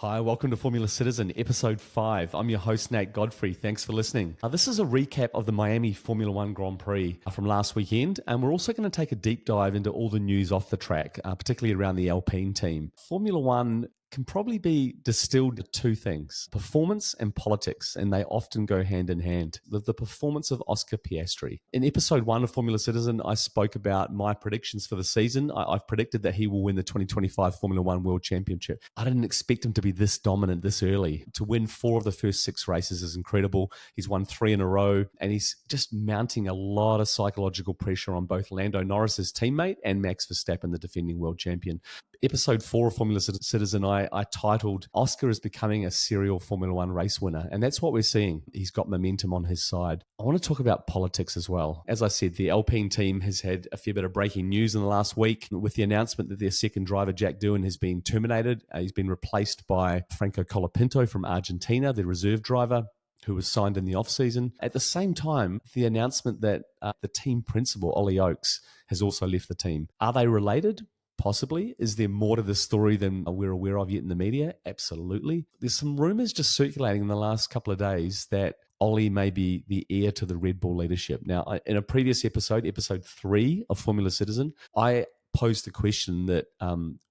Hi, welcome to Formula Citizen, episode 5. I'm your host, Nate Godfrey. Thanks for listening. This is a recap of the Miami Formula One Grand Prix from last weekend, and we're also going to take a deep dive into all the news off the track, particularly around the Alpine team. Formula One can probably be distilled to two things, performance and politics, and they often go hand in hand. The performance of Oscar Piastri. In episode 1 of Formula Citizen, I spoke about my predictions for the season. I've predicted that he will win the 2025 Formula One World Championship. I didn't expect him to be this dominant this early. To win 4 of the first 6 races is incredible. He's won 3 in a row, and he's just mounting a lot of psychological pressure on both Lando Norris, his teammate, and Max Verstappen, the defending world champion. Episode 4 of Formula Citizen, I titled, Oscar is becoming a serial Formula One race winner. And that's what we're seeing. He's got momentum on his side. I want to talk about politics as well. As I said, the Alpine team has had a fair bit of breaking news in the last week with the announcement that their second driver, Jack Doohan, has been terminated. He's been replaced by Franco Colapinto from Argentina, the reserve driver, who was signed in the off-season. At the same time, the announcement that the team principal, Ollie Oakes, has also left the team. Are they related? Possibly. Is there more to this story than we're aware of yet in the media? Absolutely. There's some rumors just circulating in the last couple of days that Ollie may be the heir to the Red Bull leadership. Now, in a previous episode, episode 3 of Formula Citizen, I posed the question that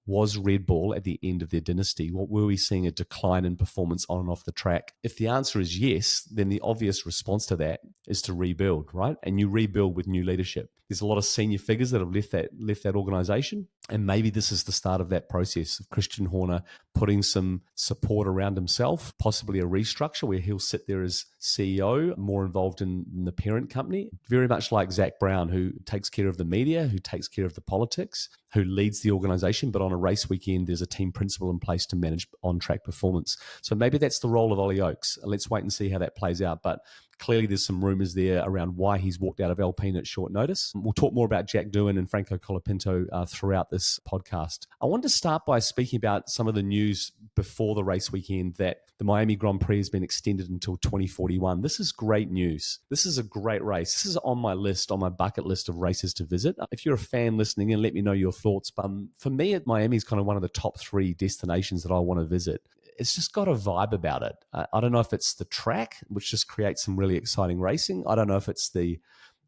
was Red Bull at the end of their dynasty? What were we seeing a decline in performance on and off the track? If the answer is yes, then the obvious response to that is to rebuild, right? And you rebuild with new leadership. There's a lot of senior figures that have left that organization, and maybe this is the start of that process of Christian Horner putting some support around himself, possibly a restructure where he'll sit there as CEO, more involved in the parent company, very much like Zach Brown, who takes care of the media, who takes care of the politics, who leads the organization, but on a race weekend, there's a team principal in place to manage on-track performance. So maybe that's the role of Ollie Oakes. Let's wait and see how that plays out. But clearly there's some rumors there around why he's walked out of Alpine at short notice. We'll talk more about Jack Doohan and Franco Colapinto throughout this podcast. I wanted to start by speaking about some of the news before the race weekend that the Miami Grand Prix has been extended until 2041. This is great news. This is a great race. This is on my list, on my bucket list of races to visit. If you're a fan listening, and let me know your thoughts. But for me, Miami is kind of one of the top 3 destinations that I want to visit. It's just got a vibe about it. I don't know if it's the track, which just creates some really exciting racing. I don't know if it's the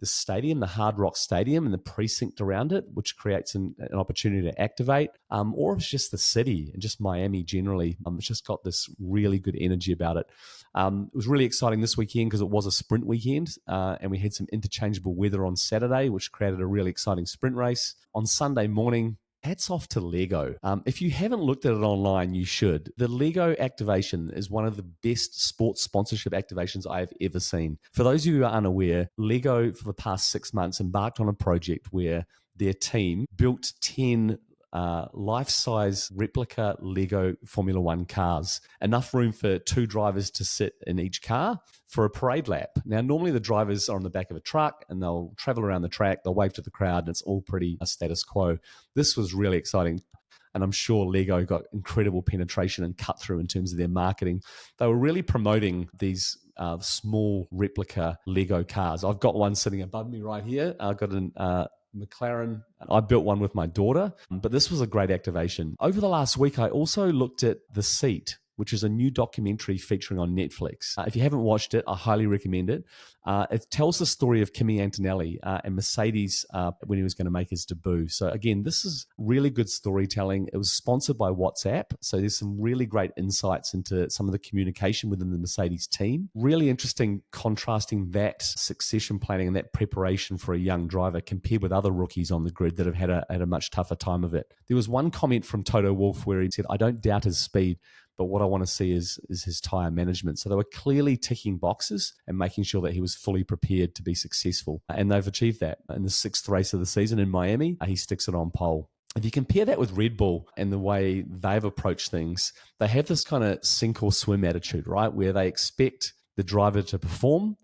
stadium, the Hard Rock Stadium and the precinct around it, which creates an opportunity to activate, or it's just the city and just Miami generally. It's just got this really good energy about it. It was really exciting this weekend because it was a sprint weekend, and we had some interchangeable weather on Saturday, which created a really exciting sprint race. On Sunday morning, hats off to Lego. If you haven't looked at it online, you should. The Lego activation is one of the best sports sponsorship activations I have ever seen. For those of you who are unaware, Lego for the past 6 months embarked on a project where their team built 10 life-size replica Lego Formula One cars, enough room for 2 drivers to sit in each car for a parade lap. Now, normally the drivers are on the back of a truck and they'll travel around the track, they'll wave to the crowd, and it's all pretty status quo. This was really exciting. And I'm sure Lego got incredible penetration and cut through in terms of their marketing. They were really promoting these small replica Lego cars. I've got one sitting above me right here. I've got an McLaren. I built one with my daughter, but this was a great activation. Over the last week, I also looked at The Seat, which is a new documentary featuring on Netflix. If you haven't watched it, I highly recommend it. It tells the story of Kimi Antonelli and Mercedes when he was going to make his debut. So again, this is really good storytelling. It was sponsored by WhatsApp, so there's some really great insights into some of the communication within the Mercedes team. Really interesting contrasting that succession planning and that preparation for a young driver compared with other rookies on the grid that have had a much tougher time of it. There was one comment from Toto Wolff where he said, "I don't doubt his speed, but what I want to see is his tyre management." So they were clearly ticking boxes and making sure that he was fully prepared to be successful. And they've achieved that. In the 6th race of the season in Miami, he sticks it on pole. If you compare that with Red Bull and the way they've approached things, they have this kind of sink or swim attitude, right? Where they expect the driver to perform,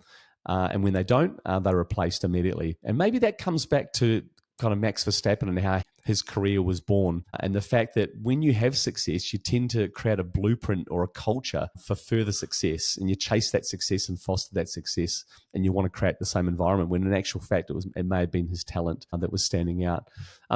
and when they don't, they're replaced immediately. And maybe that comes back to kind of Max Verstappen and how his career was born. And the fact that when you have success, you tend to create a blueprint or a culture for further success, and you chase that success and foster that success, and you want to create the same environment, when in actual fact it may have been his talent that was standing out.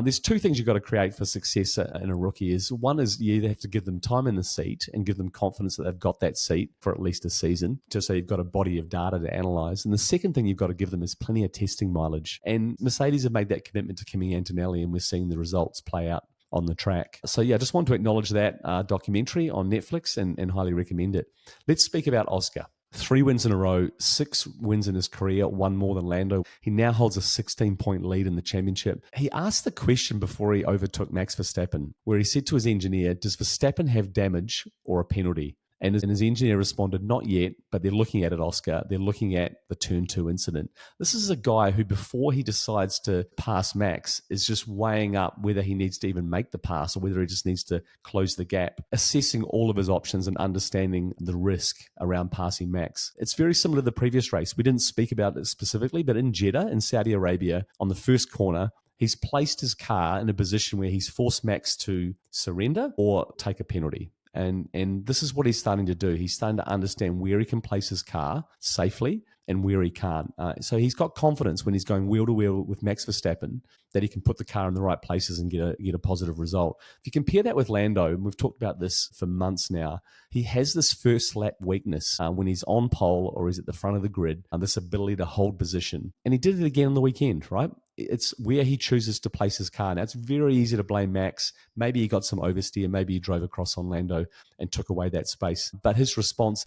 There's two things you've got to create for success in a rookie. One is you either have to give them time in the seat and give them confidence that they've got that seat for at least a season, just so you've got a body of data to analyze. And the second thing you've got to give them is plenty of testing mileage. And Mercedes have made that commitment to Kimi Antonelli, and we're seeing the results play out on the track. So yeah, I just want to acknowledge that documentary on Netflix and highly recommend it. Let's speak about Oscar. 3 wins in a row, 6 wins in his career, 1 more than Lando. He now holds a 16-point lead in the championship. He asked the question before he overtook Max Verstappen, where he said to his engineer, does Verstappen have damage or a penalty? And his engineer responded, not yet, but they're looking at it, Oscar. They're looking at the turn 2 incident. This is a guy who, before he decides to pass Max, is just weighing up whether he needs to even make the pass or whether he just needs to close the gap, assessing all of his options and understanding the risk around passing Max. It's very similar to the previous race. We didn't speak about it specifically, but in Jeddah, in Saudi Arabia, on the first corner, he's placed his car in a position where he's forced Max to surrender or take a penalty. And this is what he's starting to do. He's starting to understand where he can place his car safely and where he can't. So he's got confidence when he's going wheel to wheel with Max Verstappen that he can put the car in the right places and get a positive result. If you compare that with Lando, and we've talked about this for months now, he has this first lap weakness when he's on pole or he's at the front of the grid, this ability to hold position. And he did it again on the weekend, right? It's where he chooses to place his car. Now, it's very easy to blame Max. Maybe he got some oversteer. Maybe he drove across on Lando and took away that space. But his response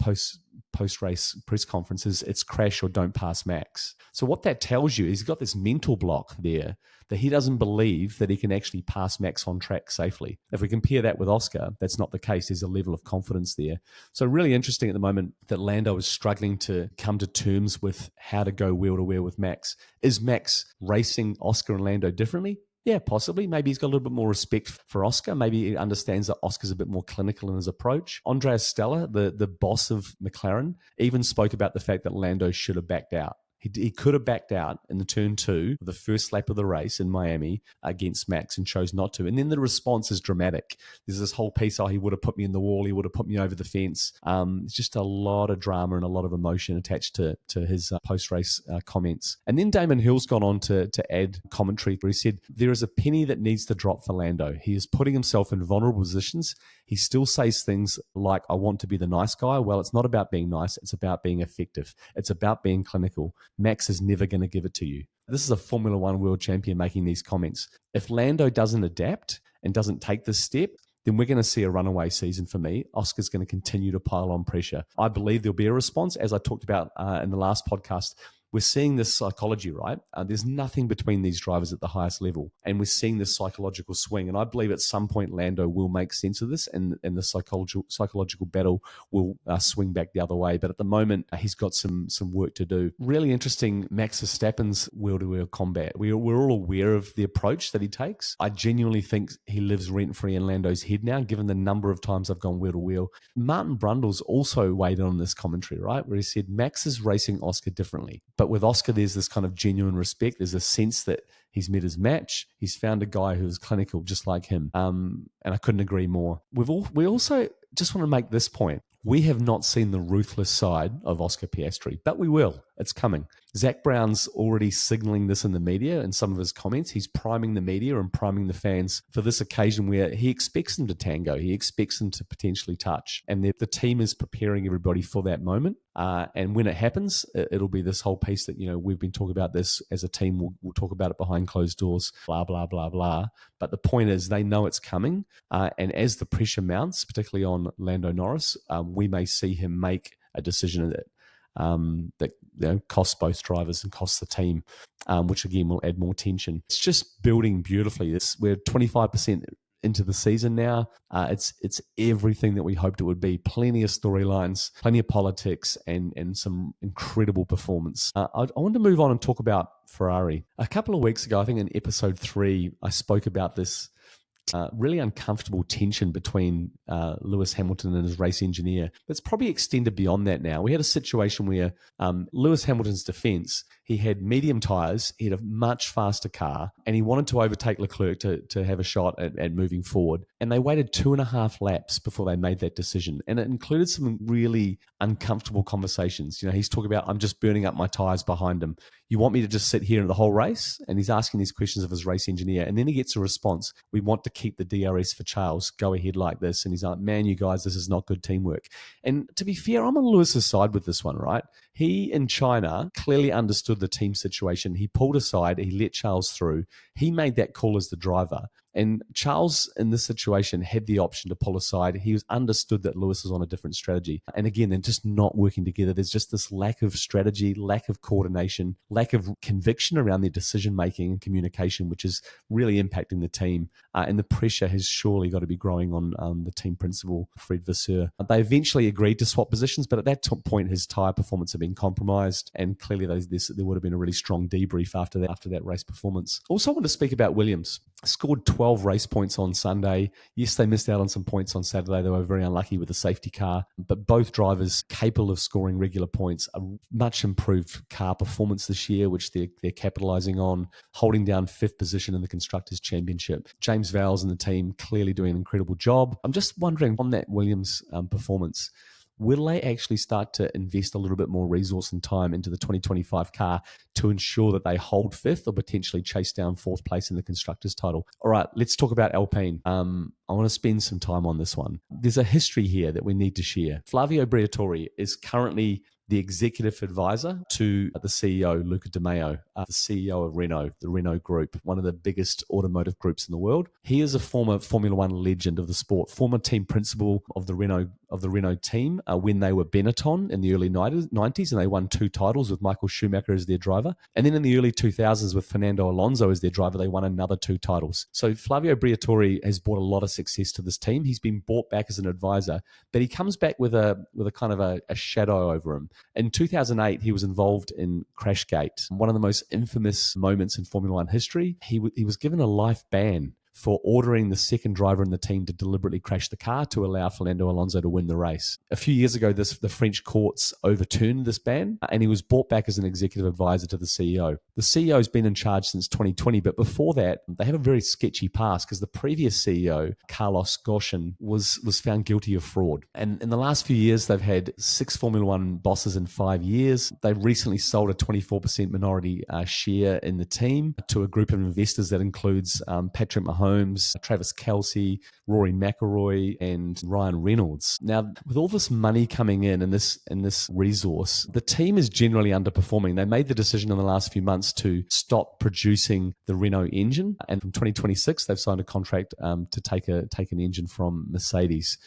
post-race press conference is, it's crash or don't pass Max. So what that tells you is he's got this mental block there that he doesn't believe that he can actually pass Max on track safely. If we compare that with Oscar, that's not the case. There's a level of confidence there. So really interesting at the moment that Lando is struggling to come to terms with how to go wheel to wheel with Max. Is Max racing Oscar and Lando differently? Yeah, possibly. Maybe he's got a little bit more respect for Oscar. Maybe he understands that Oscar's a bit more clinical in his approach. Andreas Stella, the boss of McLaren, even spoke about the fact that Lando should have backed out. He could have backed out in the turn 2, the first lap of the race in Miami against Max, and chose not to. And then the response is dramatic. There's this whole piece, he would have put me in the wall, he would have put me over the fence. It's just a lot of drama and a lot of emotion attached to his post-race comments. And then Damon Hill's gone on to add commentary where he said, there is a penny that needs to drop for Lando. He is putting himself in vulnerable positions. He still says things like, I want to be the nice guy. Well, it's not about being nice. It's about being effective. It's about being clinical. Max is never going to give it to you. This is a Formula One world champion making these comments. If Lando doesn't adapt and doesn't take this step, then we're going to see a runaway season for me. Oscar's going to continue to pile on pressure. I believe there'll be a response, as I talked about in the last podcast. We're seeing this psychology, right? There's nothing between these drivers at the highest level. And we're seeing this psychological swing. And I believe at some point Lando will make sense of this and the psychological battle will swing back the other way. But at the moment, he's got some work to do. Really interesting, Max Verstappen's wheel-to-wheel combat. We're all aware of the approach that he takes. I genuinely think he lives rent-free in Lando's head now, given the number of times I've gone wheel-to-wheel. Martin Brundle's also weighed in on this commentary, right? Where he said, Max is racing Oscar differently. But with Oscar, there's this kind of genuine respect. There's a sense that he's met his match. He's found a guy who's clinical, just like him. And I couldn't agree more. We also just want to make this point. We have not seen the ruthless side of Oscar Piastri, but we will. It's coming. Zach Brown's already signaling this in the media in some of his comments. He's priming the media and priming the fans for this occasion where he expects them to tango. He expects them to potentially touch. And the team is preparing everybody for that moment. And when it happens, it'll be this whole piece that, we've been talking about this as a team. We'll talk about it behind closed doors, blah, blah, blah, blah. But the point is they know it's coming. And as the pressure mounts, particularly on Lando Norris, we may see him make a decision that costs both drivers and costs the team, which again will add more tension. It's just building beautifully. We're 25% into the season now. It's everything that we hoped it would be. Plenty of storylines, plenty of politics, and some incredible performance. I want to move on and talk about Ferrari. A couple of weeks ago, I think in episode 3, I spoke about this really uncomfortable tension between Lewis Hamilton and his race engineer. It's probably extended beyond that now. We had a situation where Lewis Hamilton's defense, He had medium tyres, he had a much faster car, and he wanted to overtake Leclerc to have a shot at moving forward. And they waited 2.5 laps before they made that decision. And it included some really uncomfortable conversations. He's talking about, I'm just burning up my tyres behind him. You want me to just sit here in the whole race? And he's asking these questions of his race engineer. And then he gets a response. We want to keep the DRS for Charles. Go ahead like this. And he's like, man, you guys, this is not good teamwork. And to be fair, I'm on Lewis's side with this one, right? He in China clearly understood the team situation. He pulled aside. He let Charles through. He made that call as the driver. And Charles, in this situation, had the option to pull aside. He was understood that Lewis was on a different strategy. And again, they're just not working together. There's just this lack of strategy, lack of coordination, lack of conviction around their decision-making and communication, which is really impacting the team. And the pressure has surely got to be growing on the team principal, Fred Vasseur. They eventually agreed to swap positions, but at that point, his tyre performance had been compromised. And clearly, there would have been a really strong debrief after that race performance. Also, I want to speak about Williams. Scored 12 race points on Sunday. Yes, they missed out on some points on Saturday. They were very unlucky with the safety car, but both drivers capable of scoring regular points. A much improved car performance this year, which they're capitalising on, holding down 5th position in the Constructors' Championship. James Vowles and the team clearly doing an incredible job. I'm just wondering on that Williams performance, will they actually start to invest a little bit more resource and time into the 2025 car to ensure that they hold 5th or potentially chase down 4th place in the Constructors' title? All right, let's talk about Alpine. I want to spend some time on this one. There's a history here that we need to share. Flavio Briatore is currently the executive advisor to the CEO, Luca Di Maio, the CEO of Renault, the Renault Group, one of the biggest automotive groups in the world. He is a former Formula One legend of the sport, former team principal of the Renault team when they were Benetton in the early 90s, and they won 2 titles with Michael Schumacher as their driver. And then in the early 2000s with Fernando Alonso as their driver, they won another 2 titles. So Flavio Briatore has brought a lot of success to this team. He's been brought back as an advisor, but he comes back with a kind of a shadow over him. In 2008, he was involved in Crashgate, one of the most infamous moments in Formula One history. He was given a life ban for ordering the second driver in the team to deliberately crash the car to allow Fernando Alonso to win the race. A few years ago, the French courts overturned this ban, and he was brought back as an executive advisor to the CEO. The CEO has been in charge since 2020, but before that, they have a very sketchy past because the previous CEO, Carlos Ghosn, was found guilty of fraud. And in the last few years, they've had 6 Formula One bosses in 5 years. They recently sold a 24% minority share in the team to a group of investors that includes Patrick Mahomes, Travis Kelce, Rory McIlroy, and Ryan Reynolds. Now, with all this money coming in this resource, the team is generally underperforming. They made the decision in the last few months to stop producing the Renault engine, and from 2026, they've signed a contract to take an engine from Mercedes.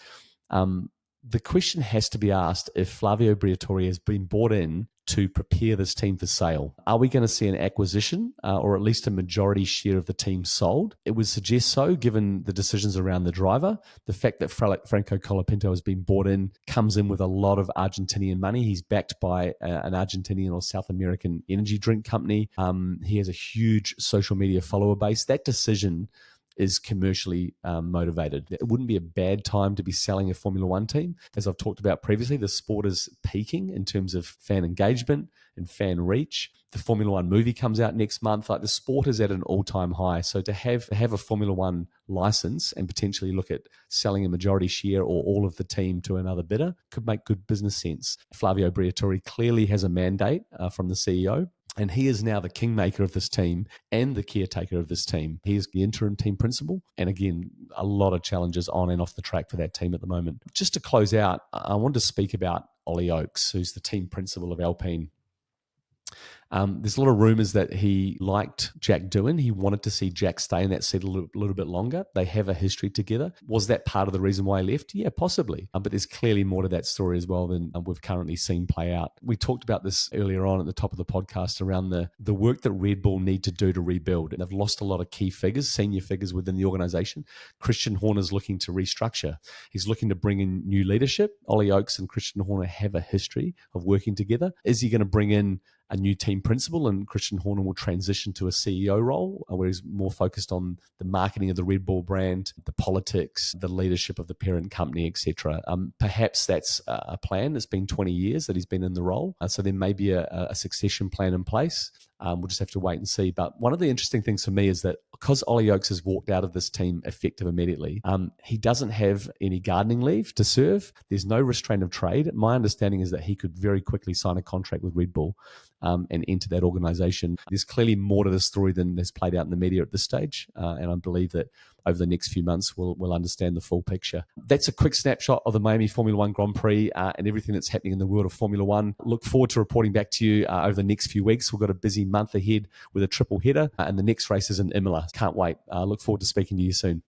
The question has to be asked if Flavio Briatore has been brought in to prepare this team for sale. Are we going to see an acquisition or at least a majority share of the team sold? It would suggest so, given the decisions around the driver. The fact that Franco Colapinto has been bought in comes in with a lot of Argentinian money. He's backed by an Argentinian or South American energy drink company. He has a huge social media follower base. That decision is commercially motivated. It wouldn't be a bad time to be selling a Formula One team. As I've talked about previously, the sport is peaking in terms of fan engagement and fan reach. The Formula One movie comes out next month. Like, the sport is at an all-time high. So to have a Formula One license and potentially look at selling a majority share or all of the team to another bidder could make good business sense. Flavio Briatore clearly has a mandate from the CEO. And he is now the kingmaker of this team and the caretaker of this team. He is the interim team principal. And again, a lot of challenges on and off the track for that team at the moment. Just to close out, I want to speak about Ollie Oakes, who's the team principal of Alpine. There's a lot of rumours that he liked Jack Doohan. He wanted to see Jack stay in that seat a little bit longer. They have a history together. Was that part of the reason why he left? Yeah, possibly. But there's clearly more to that story as well than we've currently seen play out. We talked about this earlier on at the top of the podcast around the work that Red Bull need to do to rebuild. And they've lost a lot of key figures, senior figures within the organisation. Christian Horner's looking to restructure. He's looking to bring in new leadership. Ollie Oakes and Christian Horner have a history of working together. Is he going to bring in a new team principal, and Christian Horner will transition to a CEO role where he's more focused on the marketing of the Red Bull brand, the politics, the leadership of the parent company, etc. Perhaps that's a plan. It's been 20 years that he's been in the role, so there may be a succession plan in place. We'll just have to wait and see. But one of the interesting things for me is that because Ollie Oakes has walked out of this team effective immediately, he doesn't have any gardening leave to serve. There's no restraint of trade. My understanding is that he could very quickly sign a contract with Red Bull and enter that organization. There's clearly more to the story than has played out in the media at this stage. And I believe that over the next few months, we'll understand the full picture. That's a quick snapshot of the Miami Formula One Grand Prix and everything that's happening in the world of Formula One. Look forward to reporting back to you over the next few weeks. We've got a busy month ahead with a triple header, and the next race is in Imola. Can't wait. Look forward to speaking to you soon.